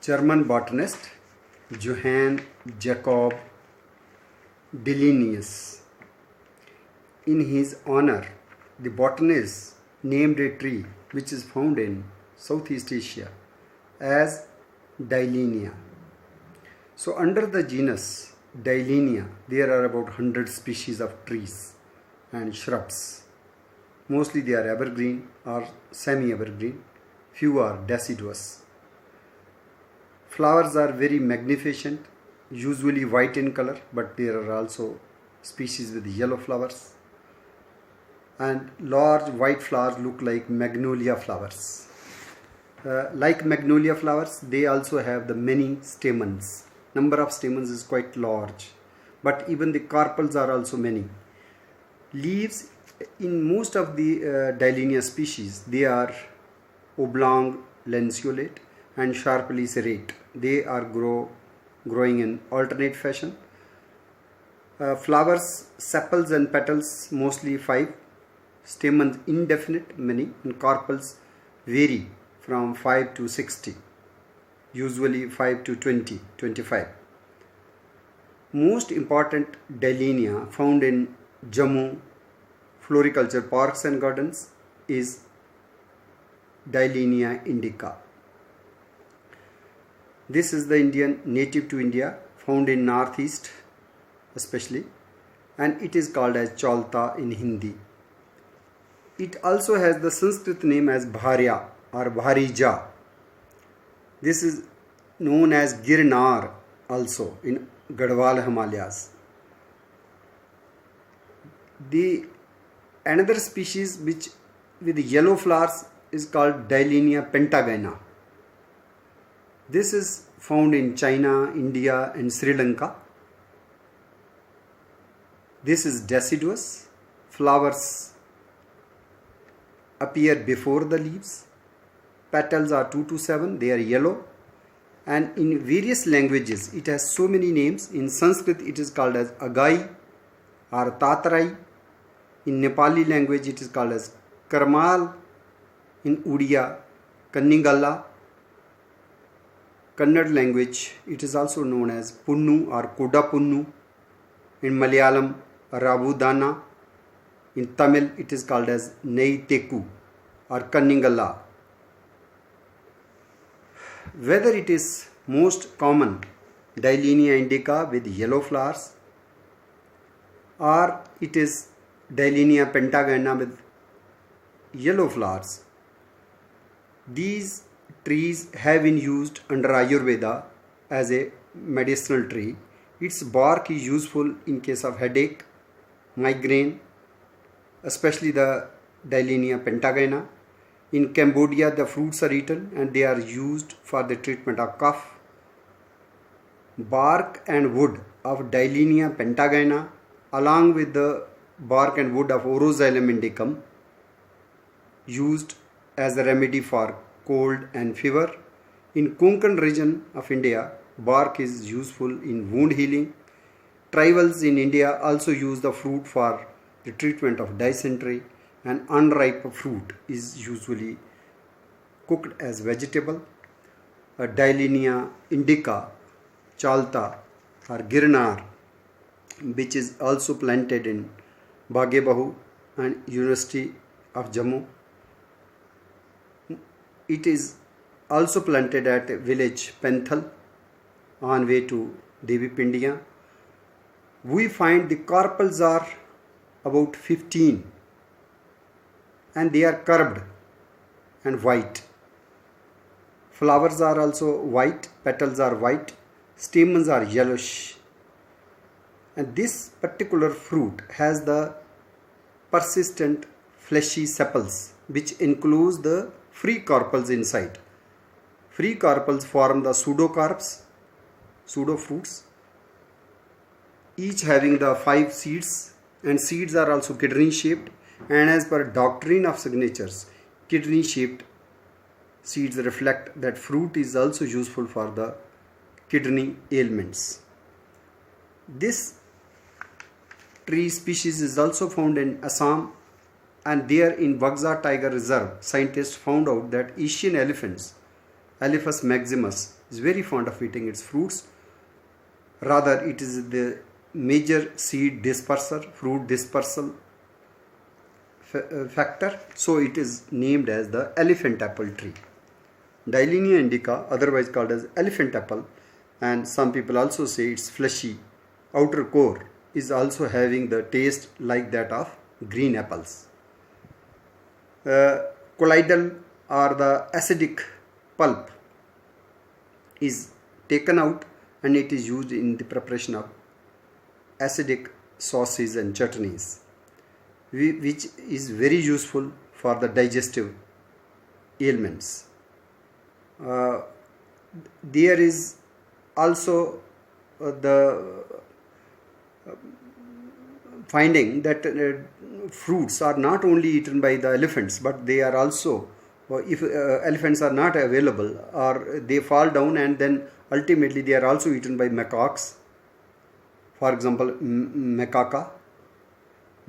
German botanist Johann Jakob Dillenius. In his honor, the botanist named a tree which is found in Southeast Asia as Dillenia. So under the genus Dillenia, there are about 100 species of trees and shrubs. Mostly they are evergreen or semi-evergreen. Few are deciduous. Flowers are very magnificent, usually white in color, but there are also species with yellow flowers. And large white flowers look like magnolia flowers. Like magnolia flowers, they also have the many stamens. Number of stamens is quite large, but even the carpels are also many. Leaves in most of the Dillenia species, they are oblong, lanceolate and sharply serrate. They are growing in alternate fashion. Flowers, sepals and petals mostly 5. Stamens indefinite, many, and carpels vary from 5 to 60. Usually 5 to 20, 25. Most important Dillenia found in Jammu floriculture parks and gardens is Dillenia indica. This is the Indian native to India, found in northeast especially, and it is called as Chalta in Hindi. It also has the Sanskrit name as Bharya or Bharija. This is known as Girnar also in Garhwal Himalayas. The another species which with yellow flowers is called Dillenia pentagyna. This is found in China, India and Sri Lanka. This is deciduous. Flowers appear before the leaves. Petals are 2 to 7. They are yellow. And in various languages, it has so many names. In Sanskrit, it is called as Agai or Tatrai. In Nepali language, it is called as Karmal. In Udiya, Kannigalla. Kannada language, it is also known as Punnu or Koda Punnu. In Malayalam, Rabudana. In Tamil, it is called as Nei Teku or Kannigalla. Whether it is most common Dillenia indica with yellow flowers or it is Dillenia pentagyna with yellow flowers, these trees have been used under Ayurveda as a medicinal tree. Its bark is useful in case of headache, migraine, especially the Dillenia pentagyna. In Cambodia, the fruits are eaten and they are used for the treatment of cough. Bark and wood of Dillenia pentagyna along with the bark and wood of Oroxylum indicum used as a remedy for cold and fever. In Konkan region of India, bark is useful in wound healing. Tribals in India also use the fruit for the treatment of dysentery, and unripe fruit is usually cooked as vegetable. Dillenia indica, Chalta or Girnar, which is also planted in Baghe and University of Jammu. It is also planted at village Penthal on way to Devi Pindiya. We find the carpels are about 15 and they are curved and white. Flowers are also white, petals are white, stamens are yellowish. And this particular fruit has the persistent fleshy sepals which includes the free carpels inside. Free carpels form the pseudocarps, pseudofruits, each having the 5 seeds, and seeds are also kidney shaped, and as per doctrine of signatures, kidney shaped seeds reflect that fruit is also useful for the kidney ailments. This tree species is also found in Assam, and there in Bagza Tiger Reserve, scientists found out that Asian elephants Elephas maximus is very fond of eating its fruits. Rather, it is the major seed disperser, fruit dispersal factor. So it is named as the elephant apple tree. Dillenia indica, otherwise called as elephant apple, and some people also say its fleshy outer core is also having the taste like that of green apples. Colloidal or the acidic pulp is taken out and it is used in the preparation of acidic sauces and chutneys, which is very useful for the digestive ailments. There is also the finding that fruits are not only eaten by the elephants, but they are also, if elephants are not available or they fall down, and then ultimately they are also eaten by macaques. For example, macaca,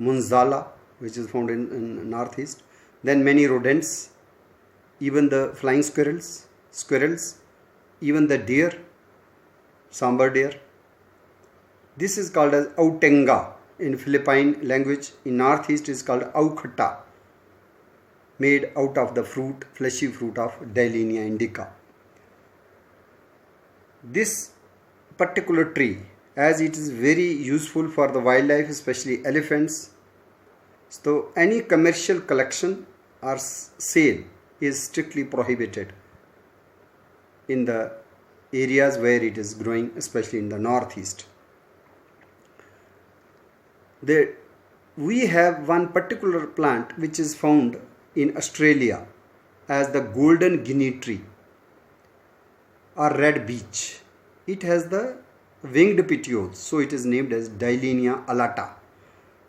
munzala, which is found in northeast. Then many rodents, even the flying squirrels, even the deer, sambar deer. This is called as autenga in Philippine language. In northeast is called aukhata, made out of the fruit, fleshy fruit of Dillenia indica. This particular tree, as it is very useful for the wildlife, especially elephants, so any commercial collection or sale is strictly prohibited in the areas where it is growing, especially in the northeast. We have one particular plant which is found in Australia as the golden guinea tree or red beech. It has the winged petioles, so it is named as Dillenia alata.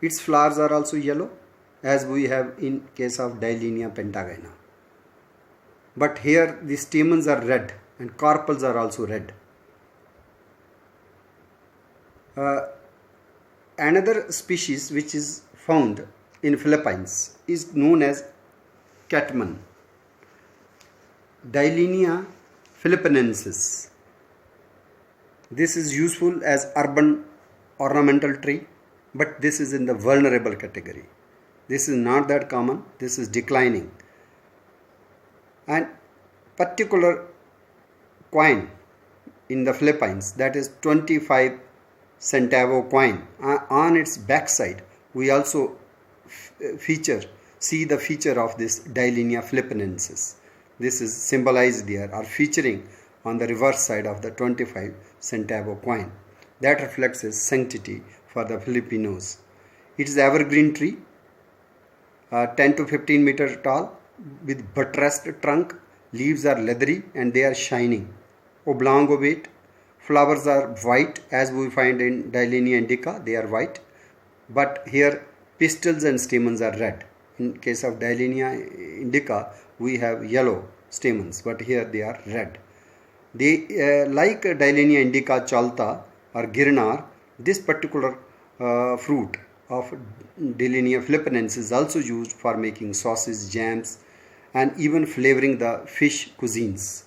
Its flowers are also yellow, as we have in case of Dillenia pentagyna. But here the stamens are red and carpels are also red. Another species which is found in Philippines is known as catman, Dillenia philippinensis. This is useful as urban ornamental tree, but this is in the vulnerable category. This is not that common, this is declining. And particular coin in the Philippines, that is 25 centavo coin, on its backside we also see the feature of this Dillenia philippinensis. This is symbolized there or featuring on the reverse side of the 25 centavo coin. That reflects its sanctity for the Filipinos. It is evergreen tree, 10 to 15 meter tall, with buttressed trunk. Leaves are leathery and they are shining, oblong ovate. Flowers are white, as we find in Dillenia indica, they are white. But here pistils and stamens are red. In case of Dillenia indica, we have yellow stamens, but here they are red. They like Dillenia indica chalta or girnar, this particular fruit of Dillenia philippinensis is also used for making sauces, jams, and even flavoring the fish cuisines.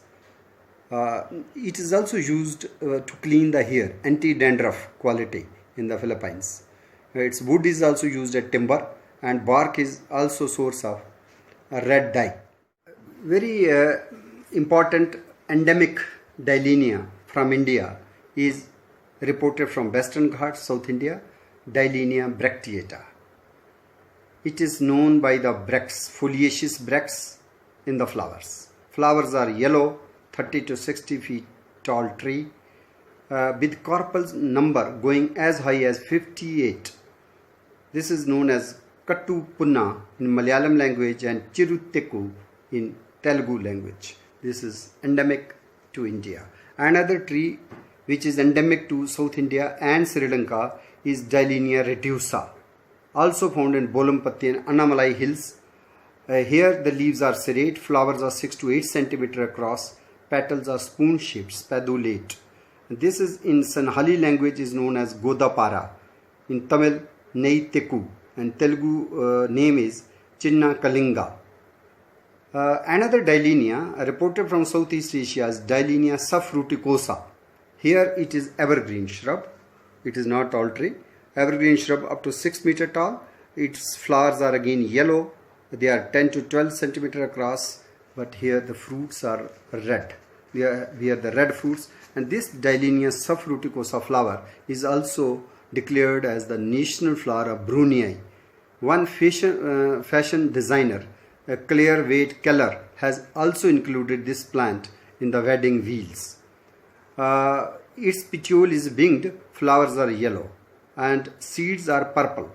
It is also used to clean the hair, anti-dandruff quality in the Philippines. Its wood is also used as timber, and bark is also source of red dye. Very important endemic Dillenia from India is reported from Western Ghats, South India, Dillenia bracteata. It is known by the bracts, foliaceous bracts in the flowers. Flowers are yellow, 30 to 60 feet tall tree, with carpel number going as high as 58. This is known as Kattu Punna in Malayalam language and Chirutteku in Telugu language. This is endemic to India. Another tree which is endemic to South India and Sri Lanka is Dillenia retusa, also found in Bolumpatti and Annamalai hills. Here the leaves are serrate, flowers are 6 to 8 centimeter across, petals are spoon shaped, spadulate. This is in Sanhali language is known as Godapara, in Tamil Neiteku, and Telugu name is Chinna Kalinga. Another Dillenia reported from Southeast Asia is Dillenia subfruticosa. Here it is evergreen shrub. It is not tall tree. Evergreen shrub up to 6 meter tall. Its flowers are again yellow. They are 10 to 12 centimeter across. But here the fruits are red. We are the red fruits. And this Dillenia subfruticosa flower is also declared as the national flower of Brunei. One fashion designer, Claire Wade Keller, has also included this plant in the wedding wheels. Its petiole is winged, flowers are yellow, and seeds are purple.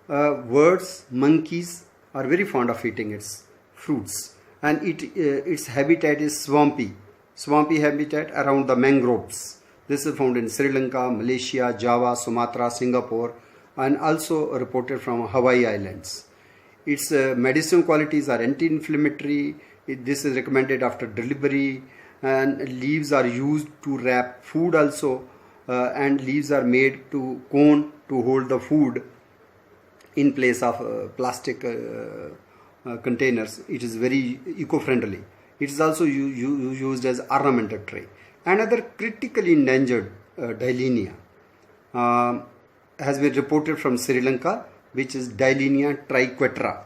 Birds, monkeys are very fond of eating its fruits, and its habitat is swampy habitat around the mangroves. This is found in Sri Lanka, Malaysia, Java, Sumatra, Singapore, and also reported from Hawaii Islands. Its medicinal qualities are anti-inflammatory. This is recommended after delivery, and leaves are used to wrap food also, and leaves are made to cone to hold the food in place of plastic containers. It is very eco-friendly. It is also used as ornamental tree. Another critically endangered Dillenia has been reported from Sri Lanka, which is Dillenia triquetra.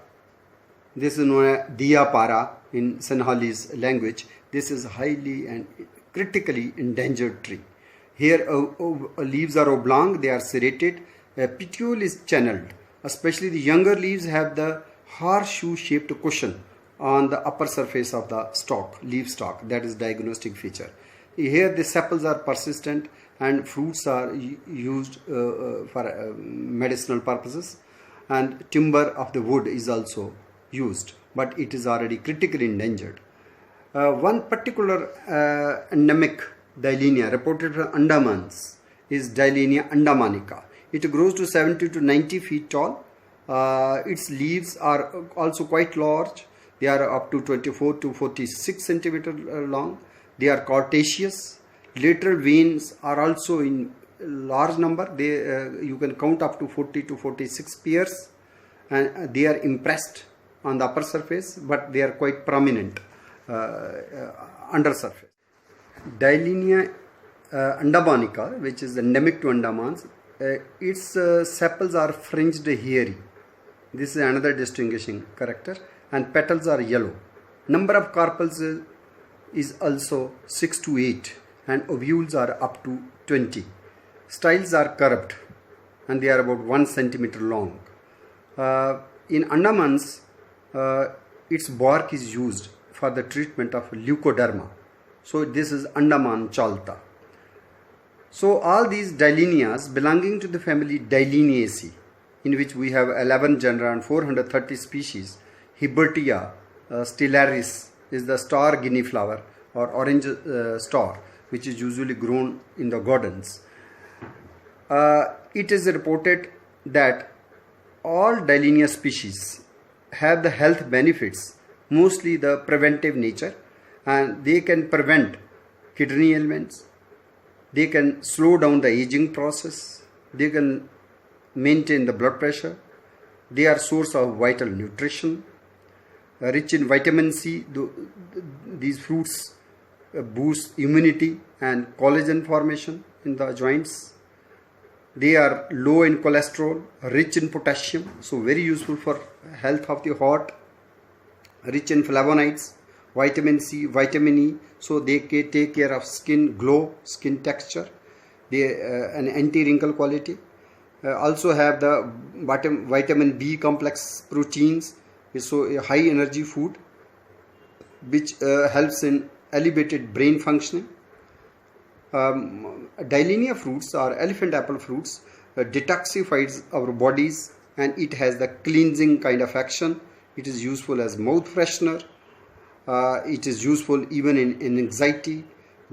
This is known as Diapara in Sinhalese language. This is highly and critically endangered tree. Here leaves are oblong, they are serrated, petiole is channeled. Especially the younger leaves have the horseshoe shaped cushion on the upper surface of the leaf stalk. That is diagnostic feature. Here the sepals are persistent and fruits are used for medicinal purposes, and timber of the wood is also used, but it is already critically endangered. One particular endemic Dillenia reported from Andamans is Dillenia andamanica. It grows to 70 to 90 feet tall. Its leaves are also quite large. They are up to 24 to 46 centimeter long. They are cordaceous. Lateral veins are also in large number. You can count up to 40 to 46 pairs, and they are impressed on the upper surface, but they are quite prominent under surface. Dillenia andamanica, which is endemic to Andamans, its sepals are fringed hairy. This is another distinguishing character, and petals are yellow. Number of carpels is also 6 to 8, and ovules are up to 20. Styles are curved, and they are about 1 centimeter long. In Andamans, its bark is used for the treatment of leukoderma. So this is Andaman chalta. So all these Dillenias belonging to the family Dilleniaceae, in which we have 11 genera and 430 species. Hubertia stellaris is the star guinea flower or orange star, which is usually grown in the gardens. It is reported that all Dillenia species have the health benefits, mostly the preventive nature, and they can prevent kidney ailments, they can slow down the aging process, they can maintain the blood pressure, they are source of vital nutrition, rich in vitamin C. These fruits boost immunity and collagen formation in the joints. They are low in cholesterol, rich in potassium, so very useful for health of the heart, rich in flavonoids, vitamin C, vitamin E, so they take care of skin glow, skin texture, an anti-wrinkle quality. Also have the vitamin B complex proteins, so a high energy food which helps in elevated brain functioning. Dillenia fruits or elephant apple fruits detoxifies our bodies, and it has the cleansing kind of action. It is useful as mouth freshener. It is useful even in anxiety,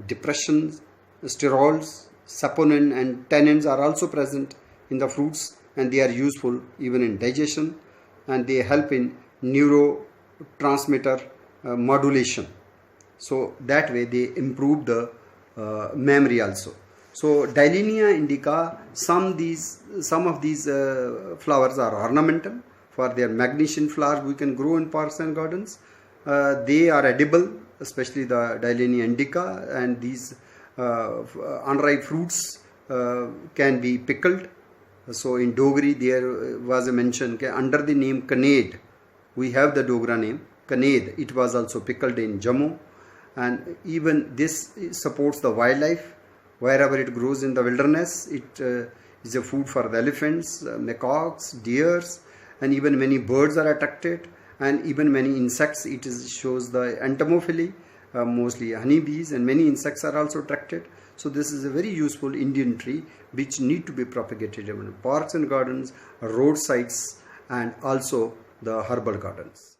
depression. Sterols, saponin and tannins are also present in the fruits, and they are useful even in digestion, and they help in neurotransmitter modulation. So that way they improve the memory also. So Dillenia indica, some of these flowers are ornamental. For their magnificent flowers we can grow in parks and gardens. They are edible, especially the Dilenia indica, and these unripe fruits can be pickled. So in Dogri there was a mention under the name Kaned. We have the Dogra name Kaned. It was also pickled in Jammu, and even this supports the wildlife. Wherever it grows in the wilderness, it is a food for the elephants, macaques, deers, and even many birds are attracted, and even many insects. It shows the entomophily, mostly honeybees, and many insects are also attracted. So this is a very useful Indian tree which need to be propagated in parks and gardens, roadsides, and also the herbal gardens.